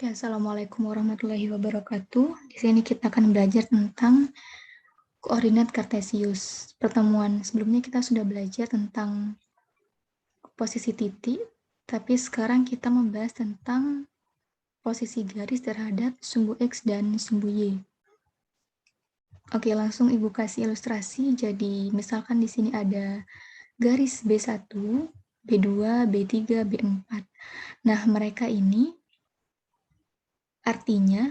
Oke, Assalamualaikum warahmatullahi wabarakatuh. Di sini kita akan belajar tentang koordinat kartesius. Pertemuan sebelumnya kita sudah belajar tentang posisi titik, tapi sekarang kita membahas tentang posisi garis terhadap sumbu X dan sumbu Y. Oke, langsung Ibu kasih ilustrasi. Jadi, misalkan di sini ada garis B1, B2, B3, B4. Nah, mereka ini artinya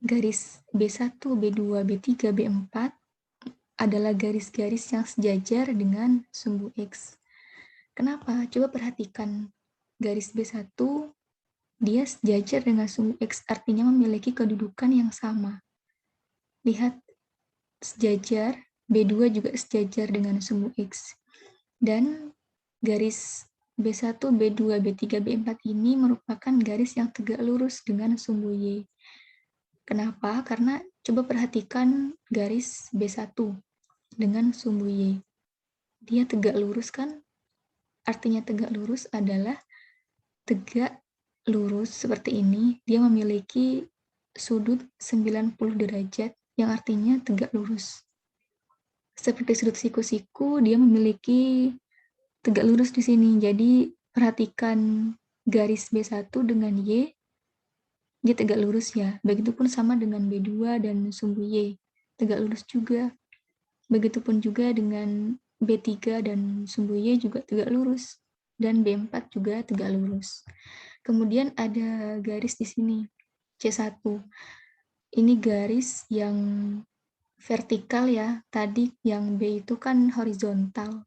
garis B1, B2, B3, B4 adalah garis-garis yang sejajar dengan sumbu X. Kenapa? Coba perhatikan. Garis B1, dia sejajar dengan sumbu X, artinya memiliki kedudukan yang sama. Lihat, sejajar, B2 juga sejajar dengan sumbu X. Dan garis B1, B2, B3, B4 ini merupakan garis yang tegak lurus dengan sumbu Y. Kenapa? Karena coba perhatikan garis B1 dengan sumbu Y. Dia tegak lurus kan? Artinya tegak lurus adalah tegak lurus seperti ini. Dia memiliki sudut 90 derajat yang artinya tegak lurus. Seperti sudut siku-siku, dia memiliki tegak lurus di sini. Jadi perhatikan garis B1 dengan Y, dia tegak lurus ya. Begitupun sama dengan B2 dan sumbu Y, tegak lurus juga. Begitupun juga dengan B3 dan sumbu Y juga tegak lurus. Dan B4 juga tegak lurus. Kemudian ada garis di sini, C1. Ini garis yang vertikal ya. Tadi yang B itu kan horizontal.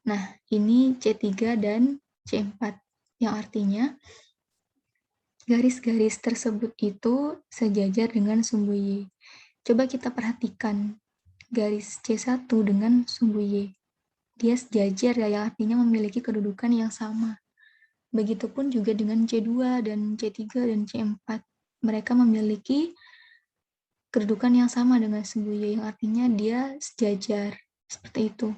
Nah, ini C3 dan C4. Yang artinya garis-garis tersebut itu sejajar dengan sumbu Y. Coba kita perhatikan garis C1 dengan sumbu Y. Dia sejajar ya, yang artinya memiliki kedudukan yang sama. Begitupun juga dengan C2 dan C3 dan C4. Mereka memiliki kedudukan yang sama dengan sumbu Y, yang artinya dia sejajar. Seperti itu.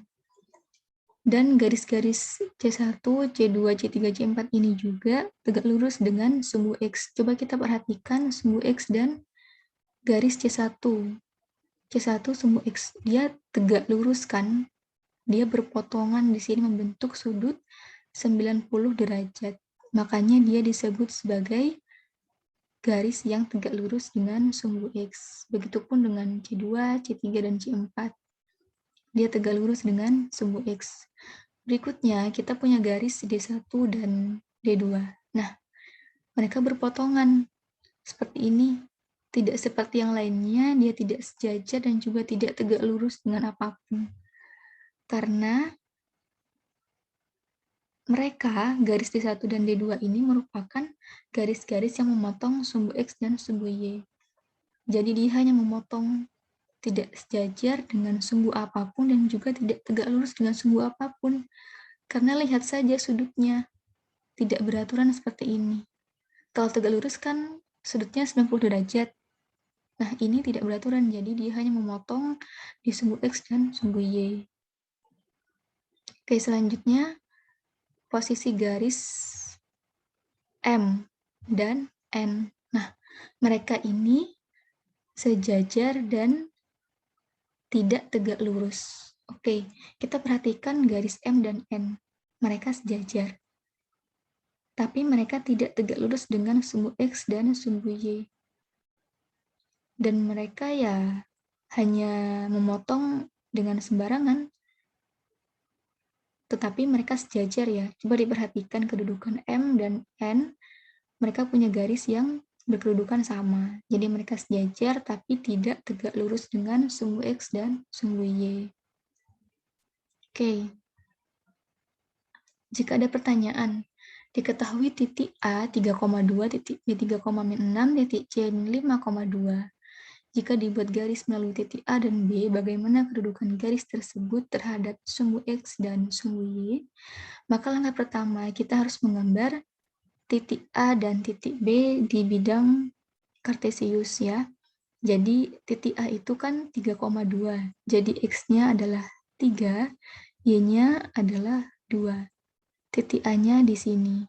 Dan garis-garis C1, C2, C3, C4 ini juga tegak lurus dengan sumbu X. Coba kita perhatikan sumbu X dan garis C1. C1 sumbu X, dia tegak lurus kan? Dia berpotongan di sini membentuk sudut 90 derajat. Makanya dia disebut sebagai garis yang tegak lurus dengan sumbu X. Begitupun dengan C2, C3, dan C4. Dia tegak lurus dengan sumbu X. Berikutnya, kita punya garis D1 dan D2. Nah, mereka berpotongan seperti ini. Tidak seperti yang lainnya, dia tidak sejajar dan juga tidak tegak lurus dengan apapun. Karena mereka, garis D1 dan D2 ini merupakan garis-garis yang memotong sumbu X dan sumbu Y. Jadi dia hanya memotong, tidak sejajar dengan sumbu apapun dan juga tidak tegak lurus dengan sumbu apapun. Karena lihat saja sudutnya, tidak beraturan seperti ini. Kalau tegak lurus kan sudutnya 90 derajat. Nah, ini tidak beraturan, jadi dia hanya memotong di sumbu X dan sumbu Y. Oke, selanjutnya posisi garis M dan N. Nah, mereka ini sejajar dan tidak tegak lurus. Oke, kita perhatikan garis M dan N. Mereka sejajar. Tapi mereka tidak tegak lurus dengan sumbu X dan sumbu Y. Dan mereka ya hanya memotong dengan sembarangan. Tetapi mereka sejajar ya. Coba diperhatikan kedudukan M dan N. Mereka punya garis yang berkedudukan sama. Jadi mereka sejajar tapi tidak tegak lurus dengan sumbu X dan sumbu Y. Oke. Jika ada pertanyaan, diketahui titik A 3,2, titik B 3,6, titik C 5,2. Jika dibuat garis melalui titik A dan B, bagaimana kedudukan garis tersebut terhadap sumbu X dan sumbu Y? Maka langkah pertama, kita harus menggambar titik A dan titik B di bidang kartesius ya. Jadi titik A itu kan 3,2. Jadi X-nya adalah 3, Y-nya adalah 2. Titik A-nya di sini.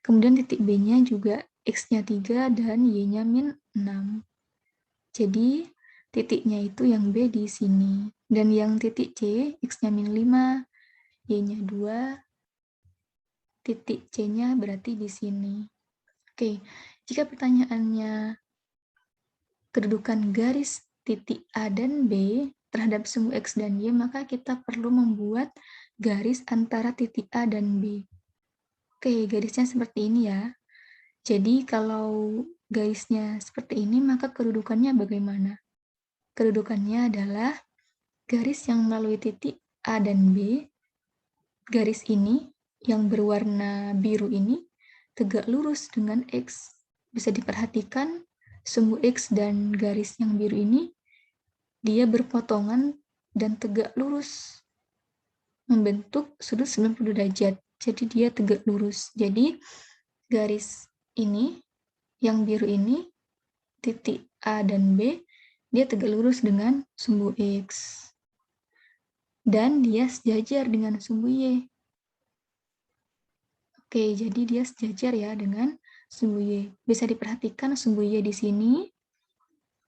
Kemudian titik B-nya juga X-nya 3 dan Y-nya min 6. Jadi, titiknya itu yang B di sini. Dan yang titik C, X-nya min 5, Y-nya 2, titik C-nya berarti di sini. Oke, jika pertanyaannya kedudukan garis titik A dan B terhadap sumbu X dan Y, maka kita perlu membuat garis antara titik A dan B. Oke, garisnya seperti ini ya. Jadi kalau garisnya seperti ini, maka kedudukannya bagaimana? Kedudukannya adalah garis yang melalui titik A dan B, garis ini yang berwarna biru ini tegak lurus dengan X. Bisa diperhatikan sumbu X dan garis yang biru ini dia berpotongan dan tegak lurus membentuk sudut 90 derajat. Jadi dia tegak lurus. Jadi garis ini yang biru ini titik A dan B dia tegak lurus dengan sumbu X. Dan dia sejajar dengan sumbu Y. Oke, jadi dia sejajar ya dengan sumbu Y. Bisa diperhatikan sumbu Y di sini,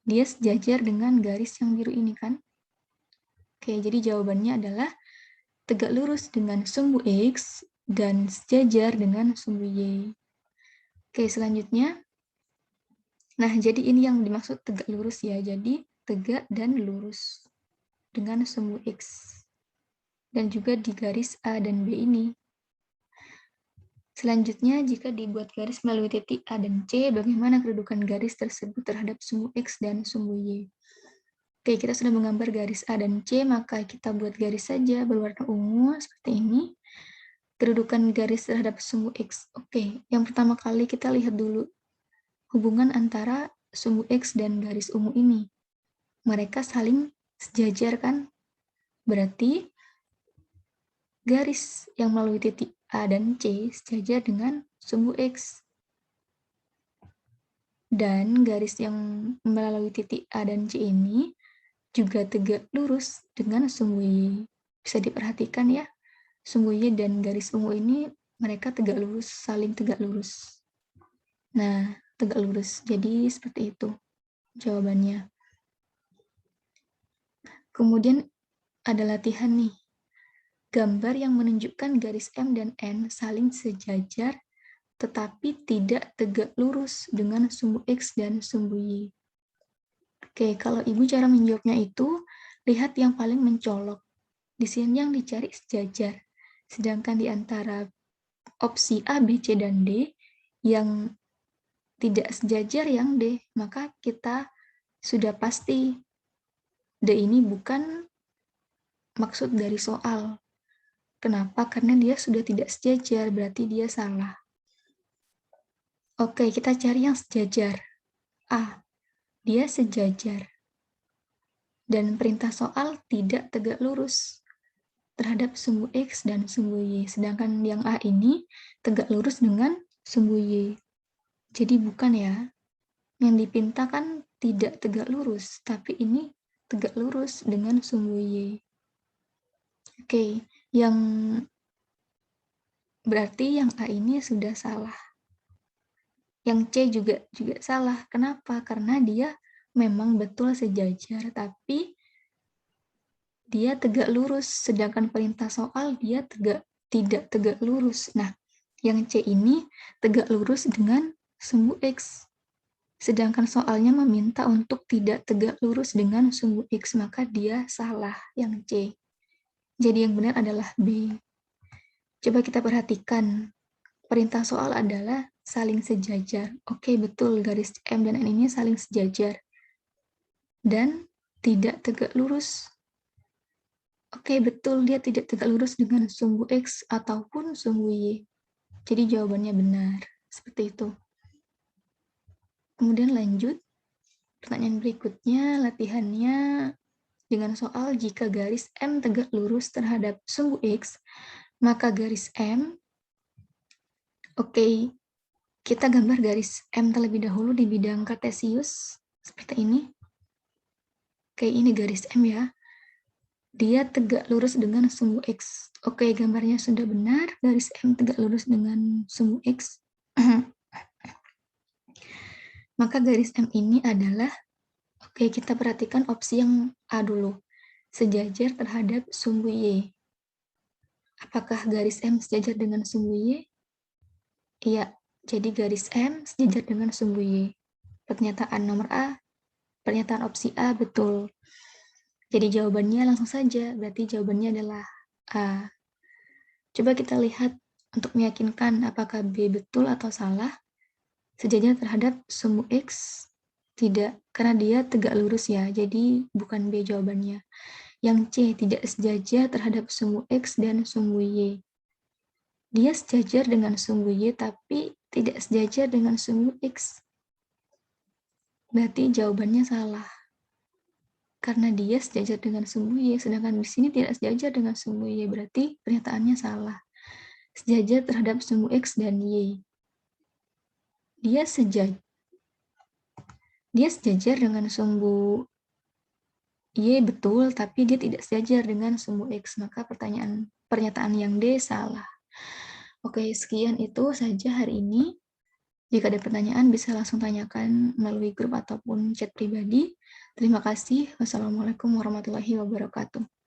dia sejajar dengan garis yang biru ini kan? Oke, jadi jawabannya adalah tegak lurus dengan sumbu X dan sejajar dengan sumbu Y. Oke, selanjutnya. Nah, jadi ini yang dimaksud tegak lurus ya. Jadi tegak dan lurus dengan sumbu X. Dan juga di garis A dan B ini. Selanjutnya, jika dibuat garis melalui titik A dan C, bagaimana kedudukan garis tersebut terhadap sumbu X dan sumbu Y? Oke, kita sudah menggambar garis A dan C, maka kita buat garis saja berwarna ungu seperti ini. Kedudukan garis terhadap sumbu X. Oke, yang pertama kali kita lihat dulu hubungan antara sumbu X dan garis ungu ini. Mereka saling sejajar kan? Berarti garis yang melalui titik A dan C sejajar dengan sumbu X. Dan garis yang melalui titik A dan C ini juga tegak lurus dengan sumbu Y. Bisa diperhatikan ya, sumbu Y dan garis ungu ini mereka tegak lurus, saling tegak lurus. Nah, tegak lurus. Jadi seperti itu jawabannya. Kemudian ada latihan nih. Gambar yang menunjukkan garis M dan N saling sejajar tetapi tidak tegak lurus dengan sumbu X dan sumbu Y. Oke, kalau Ibu cara menjawabnya itu, lihat yang paling mencolok. Di sini yang dicari sejajar. Sedangkan di antara opsi A, B, C, dan D, yang tidak sejajar yang D, maka kita sudah pasti D ini bukan maksud dari soal. Kenapa? Karena dia sudah tidak sejajar, berarti dia salah. Oke, kita cari yang sejajar. A, dia sejajar. Dan perintah soal tidak tegak lurus terhadap sumbu X dan sumbu Y. Sedangkan yang A ini tegak lurus dengan sumbu Y. Jadi bukan ya. Yang dipintakan tidak tegak lurus, tapi ini tegak lurus dengan sumbu Y. Oke, yang berarti yang A ini sudah salah. Yang C juga salah. Kenapa? Karena dia memang betul sejajar, tapi dia tegak lurus, sedangkan perintah soal dia tidak tegak lurus. Nah, yang C ini tegak lurus dengan sumbu X. Sedangkan soalnya meminta untuk tidak tegak lurus dengan sumbu X, maka dia salah yang C. Jadi yang benar adalah B. Coba kita perhatikan. Perintah soal adalah saling sejajar. Oke, betul, garis M dan N ini saling sejajar. Dan tidak tegak lurus. Oke, betul, dia tidak tegak lurus dengan sumbu X ataupun sumbu Y. Jadi jawabannya benar. Seperti itu. Kemudian lanjut. Pertanyaan berikutnya, latihannya dengan soal jika garis M tegak lurus terhadap sumbu X, maka garis M, oke, kita gambar garis M terlebih dahulu di bidang kartesius, seperti ini. Oke, ini garis M ya. Dia tegak lurus dengan sumbu X. Oke, gambarnya sudah benar. Garis M tegak lurus dengan sumbu X. Maka garis M ini adalah, oke, kita perhatikan opsi yang A dulu, sejajar terhadap sumbu Y. Apakah garis M sejajar dengan sumbu Y? Iya, jadi garis M sejajar dengan sumbu Y. Pernyataan nomor A, pernyataan opsi A betul. Jadi jawabannya langsung saja, berarti jawabannya adalah A. Coba kita lihat untuk meyakinkan apakah B betul atau salah. Sejajar terhadap sumbu X, tidak, karena dia tegak lurus ya, jadi bukan B jawabannya. Yang C, tidak sejajar terhadap sumbu X dan sumbu Y. Dia sejajar dengan sumbu Y, tapi tidak sejajar dengan sumbu X. Berarti jawabannya salah. Karena dia sejajar dengan sumbu Y, sedangkan di sini tidak sejajar dengan sumbu Y, berarti pernyataannya salah. Sejajar terhadap sumbu X dan Y. Dia sejajar dengan sumbu Y betul, tapi dia tidak sejajar dengan sumbu X. Maka pernyataan yang D salah. Oke, sekian itu saja hari ini. Jika ada pertanyaan, bisa langsung tanyakan melalui grup ataupun chat pribadi. Terima kasih. Wassalamualaikum warahmatullahi wabarakatuh.